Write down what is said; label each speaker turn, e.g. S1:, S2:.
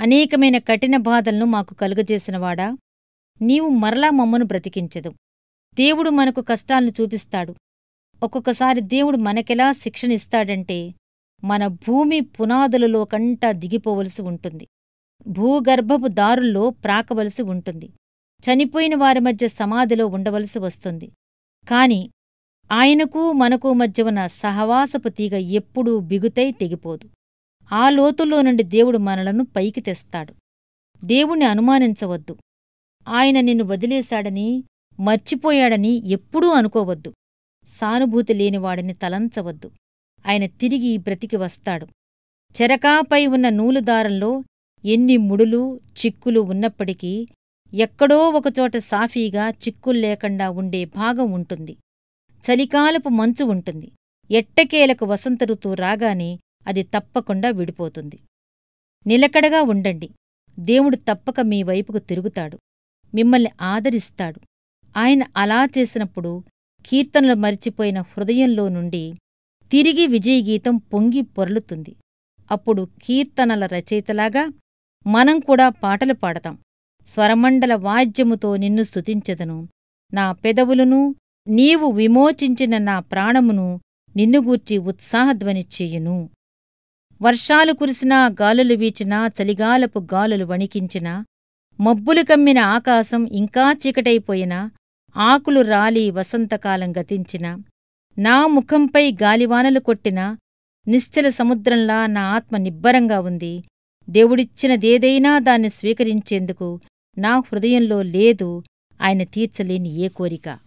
S1: అనేకమైన కఠిన బాధలను మాకు కలుగజేసినవాడా, నీవు మరలా మమ్మను బ్రతికించెదు. దేవుడు మనకు కష్టాలను చూపిస్తాడు. ఒక్కొక్కసారి దేవుడు మనకెలా శిక్షనిస్తాడంటే, మన భూమి పునాదులలో కంటా దిగిపోవలసి ఉంటుంది. భూగర్భపు దారుల్లో ప్రాకవలసి ఉంటుంది. చనిపోయిన వారి మధ్య సమాధిలో ఉండవలసి వస్తుంది. కాని ఆయనకూ మనకూ మధ్య ఉన్న సహవాసపు తీగ ఎప్పుడూ బిగుతై తెగిపోదు. ఆ లోతుల్లో నుండి దేవుడు మనలను పైకి తెస్తాడు. దేవుణ్ణి అనుమానించవద్దు. ఆయన నిన్ను వదిలేశాడని, మర్చిపోయాడని ఎప్పుడూ అనుకోవద్దు. సానుభూతి లేనివాడిని తలంచవద్దు. ఆయన తిరిగి బ్రతికి వస్తాడు. చెరకాపై ఉన్న నూలుదారంలో ఎన్ని ముడులు, చిక్కులు ఉన్నప్పటికీ ఎక్కడో ఒకచోట సాఫీగా చిక్కుల్లేకుండా ఉండే భాగం ఉంటుంది. చలికాలపు మంచు ఉంటుంది. ఎట్టకేలకు వసంత ఋతువు రాగానే అది తప్పకుండా విడిపోతుంది. నిలకడగా ఉండండి. దేవుడు తప్పక మీ వైపుకు తిరుగుతాడు. మిమ్మల్ని ఆదరిస్తాడు. ఆయన అలా చేసినప్పుడు కీర్తనలు మరిచిపోయిన హృదయంలో నుండి తిరిగి విజయగీతం పొంగి పొర్లుతుంది. అప్పుడు కీర్తనల రచయితలాగా మనం కూడా పాటలు పాడతాం. స్వరమండల వాద్యముతో నిన్ను స్తుతించెదను. నా పెదవులను, నీవు విమోచించిన నా ప్రాణమును నిన్నుగూర్చి ఉత్సాహధ్వని చెయ్యును. వర్షాలు కురిసినా, గాలులు వీచినా, చలిగాలపు గాలులు వణికించినా, మబ్బులు కమ్మిన ఆకాశం ఇంకా చీకటైపోయినా, ఆకులు రాలి వసంతకాలం గతించినా, నా ముఖంపై గాలివానలు కొట్టినా, నిశ్చల సముద్రంలా నా ఆత్మ నిబ్బరంగా ఉంది. దేవుడిచ్చినదేదైనా దాన్ని స్వీకరించేందుకు నా హృదయంలో లేదు ఆయన తీర్చలేని ఏ కోరిక.